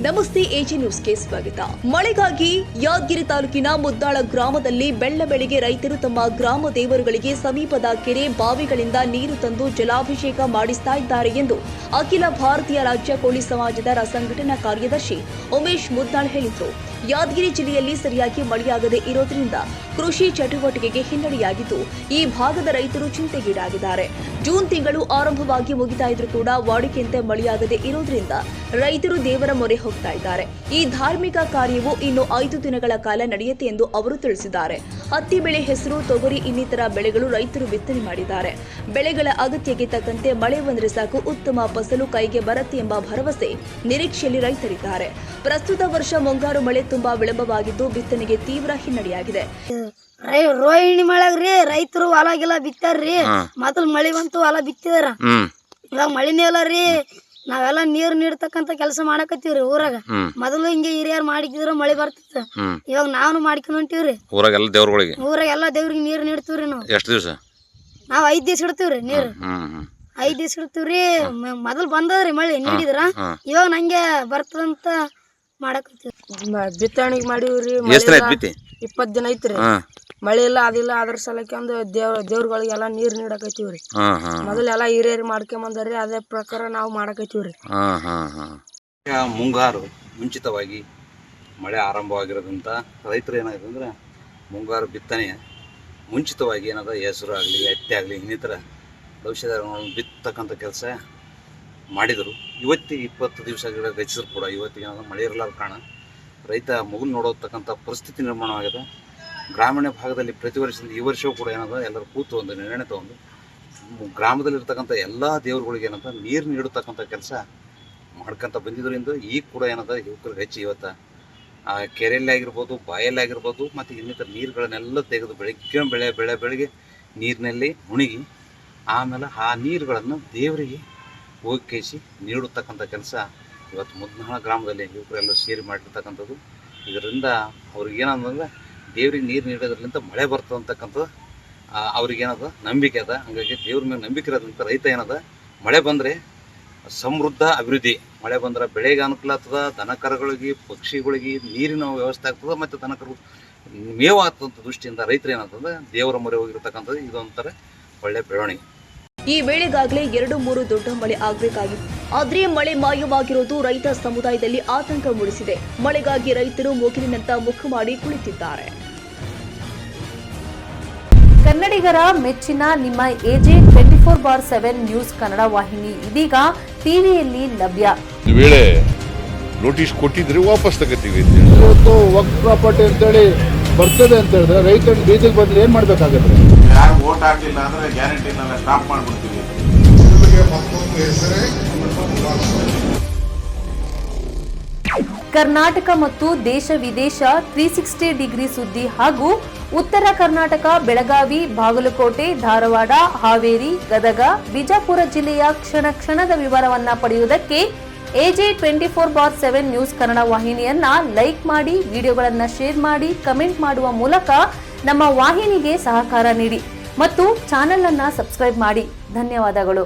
ನಮಸ್ತೆ ಎಜಿ ನ್ಯೂಸ್ಗೆ ಸ್ವಾಗತ. ಮಳೆಗಾಗಿ ಯಾದಗಿರಿ ತಾಲೂಕಿನ ಮುದ್ದಾಳ ಗ್ರಾಮದಲ್ಲಿ ಬೆಳ್ಳಬೆಳಗ್ಗೆ ರೈತರು ತಮ್ಮ ಗ್ರಾಮ ದೇವರುಗಳಿಗೆ ಸಮೀಪದ ಕೆರೆ ಬಾವಿಗಳಿಂದ ನೀರು ತಂದು ಜಲಾಭಿಷೇಕ ಮಾಡಿಸ್ತಾ ಇದ್ದಾರೆ ಎಂದು ಅಖಿಲ ಭಾರತೀಯ ರಾಜ್ಯ ಕೋಳಿ ಸಮಾಜದ ಸಂಘಟನಾ ಕಾರ್ಯದರ್ಶಿ ಉಮೇಶ್ ಮುದ್ದಾಳ್ ಹೇಳಿದರು. ಯಾದಗಿರಿ ಜಿಲ್ಲೆಯಲ್ಲಿ ಸರಿಯಾಗಿ ಮಳೆಯಾಗದೇ ಇರೋದ್ರಿಂದ ಕೃಷಿ ಚಟುವಟಿಕೆಗೆ ಹಿನ್ನಡೆಯಾಗಿದ್ದು ಈ ಭಾಗದ ರೈತರು ಚಿಂತೆಗೀಡಾಗಿದ್ದಾರೆ. ಜೂನ್ ತಿಂಗಳು ಆರಂಭವಾಗಿ ಮುಗಿತಾ ಇದ್ರೂ ಕೂಡ ವಾಡಿಕೆಯಂತೆ ಮಳೆಯಾಗದೇ ಇರೋದ್ರಿಂದ ರೈತರು ದೇವರ ಮೊರೆ ಹೋಗ್ತಾ ಇದ್ದಾರೆ. ಈ ಧಾರ್ಮಿಕ ಕಾರ್ಯವು ಇನ್ನು 5 ದಿನಗಳ ಕಾಲ ನಡೆಯುತ್ತೆ ಎಂದು ಅವರು ತಿಳಿಸಿದ್ದಾರೆ. ಹತ್ತಿ ಬೆಳೆ, ಹೆಸರು, ತೊಗರಿ ಇನ್ನಿತರ ಬೆಳೆಗಳು ರೈತರು ಬಿತ್ತನೆ ಮಾಡಿದ್ದಾರೆ. ಬೆಳೆಗಳ ಅಗತ್ಯಕ್ಕೆ ತಕ್ಕಂತೆ ಮಳೆ ಬಂದರೆ ಸಾಕು ಉತ್ತಮ ಫಸಲು ಕೈಗೆ ಬರುತ್ತೆ ಎಂಬ ಭರವಸೆ, ನಿರೀಕ್ಷೆಯಲ್ಲಿ ರೈತರಿದ್ದಾರೆ. ಪ್ರಸ್ತುತ ವರ್ಷ ಮುಂಗಾರು ಮಳೆ ತುಂಬಾ ವಿಳಂಬವಾಗಿದ್ದು ಬಿತ್ತನೆಗೆ ತೀವ್ರ ಹಿನ್ನಡೆಯಾಗಿದೆ. ರೋಹಿಣಿ ಮಳೆಗ್ರಿ ರೈತರು ಹೊಲಗೆಲ್ಲ ಬಿತ್ತಾರ್ರಿ. ಮೊದಲು ಮಳಿ ಬಂತು, ಹೊಲ ಬಿತ್ತಿದಾರ. ಇವಾಗ ಮಳಿನೇ ಇಲ್ಲ ರೀ. ನಾವೆಲ್ಲ ನೀರ್ ನೀಡ್ತಕ್ಕಂತ ಕೆಲಸ ಮಾಡಕತ್ತೀವ್ರಿ ಊರಾಗ. ಮೊದಲು ಹಿಂಗೆ ಹಿರಿಯರ್ ಮಾಡಿದ್ರ ಮಳಿ ಬರ್ತಿತ್ತು. ಇವಾಗ ನಾವು ಮಾಡ್ಕೊಂಡ್ ಹೊಂಟಿವ್ರಿ. ಊರಾಗೆಲ್ಲ ದೇವ್ರಿಗೆ ನೀರ್ ನೀಡ್ತೀವ್ರಿ. ನಾವು ಎಷ್ಟು ದಿವಸ? ನಾವ್ 5 ದಿವಸ ಇಡ್ತೀವ್ರಿ ನೀರ್. 5 ದಿವಸ ಇಡ್ತೀವ್ರಿ. ಮೊದಲು ಬಂದದ್ರಿ ಮಳಿ ನೀಡಿದ್ರ. ಇವಾಗ ನಂಗೆ ಬರ್ತದಂತ ಮಾಡಕತ್ತೀವಿ. ಬಿತ್ತಣಿಗೆ ಮಾಡಿವ್ರಿ. 20 ದಿನ ಐತ್ರಿ. ಮಳೆ ಇಲ್ಲ, ಅದಿಲ್ಲ. ಅದ್ರ ಸಲಕ್ಕೆ ಒಂದು ದೇವ್ರಗಳಿಗೆಲ್ಲ ನೀರ್ ನೀಡಕತ್ತೀವ್ರಿ. ಮೊದಲೆಲ್ಲ ಹಿರಿಯರು ಮಾಡ್ಕೊಂಬಂದ್ರಿ, ಅದೇ ಪ್ರಕಾರ ನಾವು ಮಾಡಕತ್ತೀವ್ರಿ. ಮುಂಗಾರು ಮುಂಚಿತವಾಗಿ ಮಳೆ ಆರಂಭವಾಗಿರೋದ್ರಿಂದ ರೈತರು ಏನಾಗಿದೆ ಅಂದ್ರೆ ಮುಂಗಾರು ಬಿತ್ತನೆ ಮುಂಚಿತವಾಗಿ ಏನದ ಹೆಸರು ಆಗಲಿ, ಹತ್ತಿ ಆಗಲಿ, ಇನ್ನಿತರ ಔಷಧಗಳನ್ನು ಬಿತ್ತಕ್ಕಂಥ ಕೆಲಸ ಮಾಡಿದರು. ಇವತ್ತಿಗೆ 20 ದಿವಸಗಳ ಗಚ್ಚಿದ್ರು ಕೂಡ ಇವತ್ತಿಗೆ ಏನಾದ್ರು ಮಳೆ ಇರಲಾರ ಕಾರಣ ರೈತ ಮಗುಲ್ ನೋಡೋತಕ್ಕಂಥ ಪರಿಸ್ಥಿತಿ ನಿರ್ಮಾಣವಾಗಿದೆ. ಗ್ರಾಮೀಣ ಭಾಗದಲ್ಲಿ ಪ್ರತಿ ವರ್ಷದಿಂದ ಈ ವರ್ಷವೂ ಕೂಡ ಏನದ ಎಲ್ಲರೂ ಕೂತು ಒಂದು ನಿರ್ಣಯ ತಗೊಂಡು ಗ್ರಾಮದಲ್ಲಿರ್ತಕ್ಕಂಥ ಎಲ್ಲ ದೇವರುಗಳಿಗೆ ಏನಂತ ನೀರು ನೀಡತಕ್ಕಂಥ ಕೆಲಸ ಮಾಡ್ಕೊಂತ ಬಂದಿದ್ದರಿಂದ ಈಗ ಕೂಡ ಏನದ ಯುವಕರಿಗೆ ಹೆಚ್ಚಿ ಇವತ್ತು ಆ ಕೆರೆಯಲ್ಲಿ ಆಗಿರ್ಬೋದು, ಬಾಯಲ್ಲಿ ಆಗಿರ್ಬೋದು, ಮತ್ತು ಇನ್ನಿತರ ನೀರುಗಳನ್ನೆಲ್ಲ ತೆಗೆದು ಬೆಳಗ್ಗೆ ನೀರಿನಲ್ಲಿ ಮುಳುಗಿ ಆಮೇಲೆ ಆ ನೀರುಗಳನ್ನು ದೇವರಿಗೆ ಹೋಗಿ ನೀಡತಕ್ಕಂಥ ಕೆಲಸ ಇವತ್ತು ಮುದ್ನಾಳ ಗ್ರಾಮದಲ್ಲಿ ಯುವಕರೆಲ್ಲ ಸೇರಿ ಮಾಡಿರ್ತಕ್ಕಂಥದ್ದು. ಇದರಿಂದ ಅವ್ರಿಗೆ ಏನಂದ್ರೆ ದೇವ್ರಿಗೆ ನೀರು ನೀಡೋದ್ರಿಂದ ಮಳೆ ಬರ್ತದೆ ಅಂತಕ್ಕಂಥದ್ದು ಅವ್ರಿಗೇನದ ನಂಬಿಕೆ ಅದ. ಹಾಗಾಗಿ ದೇವ್ರ ಮೇಲೆ ನಂಬಿಕೆ ಇರೋದ್ರಿಂದ ರೈತ ಏನದ ಮಳೆ ಬಂದರೆ ಸಮೃದ್ಧ ಅಭಿವೃದ್ಧಿ, ಮಳೆ ಬಂದ್ರೆ ಬೆಳೆಗೆ ಅನುಕೂಲ ಆಗ್ತದೆ, ದನಕರುಗಳಿಗೆ, ಪಕ್ಷಿಗಳಿಗೆ ನೀರಿನ ವ್ಯವಸ್ಥೆ ಆಗ್ತದೆ, ಮತ್ತು ದನಕರು ಮೇವು ಆಗ್ತದಂಥ ದೃಷ್ಟಿಯಿಂದ ರೈತರು ಏನಂತಂದ್ರೆ ದೇವರ ಮೊರೆ ಹೋಗಿರ್ತಕ್ಕಂಥದ್ದು ಇದೊಂಥರ ಒಳ್ಳೆ ಬೆಳವಣಿಗೆ. ಈ ವೇಳೆಗಾಗಲೇ 2-3 ದೊಡ್ಡ ಮಳೆ ಆಗಬೇಕಾಗಿತ್ತು. ಆದ್ರೆ ಮಳೆ ಮಾಯವಾಗಿರೋದು ರೈತ ಸಮುದಾಯದಲ್ಲಿ ಆತಂಕ ಮೂಡಿಸಿದೆ. ಮಳೆಗಾಗಿ ರೈತರು ಮುಗಿಲಿನಂತ ಮುಖ ಮಾಡಿ ಕುಳಿತಿದ್ದಾರೆ. ಕನ್ನಡಿಗರ ಮೆಚ್ಚಿನ ನಿಮ್ಮ ಎಜೆ 24/7 ನ್ಯೂಸ್ ಕನ್ನಡ ವಾಹಿನಿ ಇದೀಗ ಟಿವಿಯಲ್ಲಿ ಲಭ್ಯ. ಈ ವೇಳೆ ನೋಟಿಸ್ ಕೊಟ್ಟಿದ್ರೆ ವಾಪಸ್ ತಗೋತೀವಿ. ಇವತ್ತು ವಕ್ಫ್ ಪ್ರಾಪರ್ಟಿ ಅಂತೇಳಿ ಬರ್ತದೆ ಅಂತ ಹೇಳಿದ್ರೆ ರೈತರ ಬೀದಿಗೆ ಬಂದ್ರೆ ಏನ್ ಮಾಡ್ಬೇಕಾಗತ್ತೆ? ಯಾರು ವೋಟ್ ಹಾಕಲಿಲ್ಲ ಅಂದ್ರೆ ಗ್ಯಾರಂಟಿನೆಲ್ಲ ಸ್ಟಾಪ್ ಮಾಡ್ಬಿಡ್ತೀವಿ. ಕರ್ನಾಟಕ ಮತ್ತು ದೇಶ ವಿದೇಶ 360 ಡಿಗ್ರಿ ಸುದ್ದಿ ಹಾಗೂ ಉತ್ತರ ಕರ್ನಾಟಕ, ಬೆಳಗಾವಿ, ಬಾಗಲಕೋಟೆ, ಧಾರವಾಡ, ಹಾವೇರಿ, ಗದಗ, ಬಿಜಾಪುರ ಜಿಲ್ಲೆಯ ಕ್ಷಣ ಕ್ಷಣದ ವಿವರವನ್ನ ಪಡೆಯುವುದಕ್ಕೆ ಎಜೆ 24/7 ನ್ಯೂಸ್ ಕನ್ನಡ ವಾಹಿನಿಯನ್ನ ಲೈಕ್ ಮಾಡಿ, ವಿಡಿಯೋಗಳನ್ನ ಶೇರ್ ಮಾಡಿ, ಕಮೆಂಟ್ ಮಾಡುವ ಮೂಲಕ ನಮ್ಮ ವಾಹಿನಿಗೆ ಸಹಕಾರ ನೀಡಿ ಮತ್ತು ಚಾನೆಲ್ ಅನ್ನ ಸಬ್ಸ್ಕ್ರೈಬ್ ಮಾಡಿ. ಧನ್ಯವಾದಗಳು.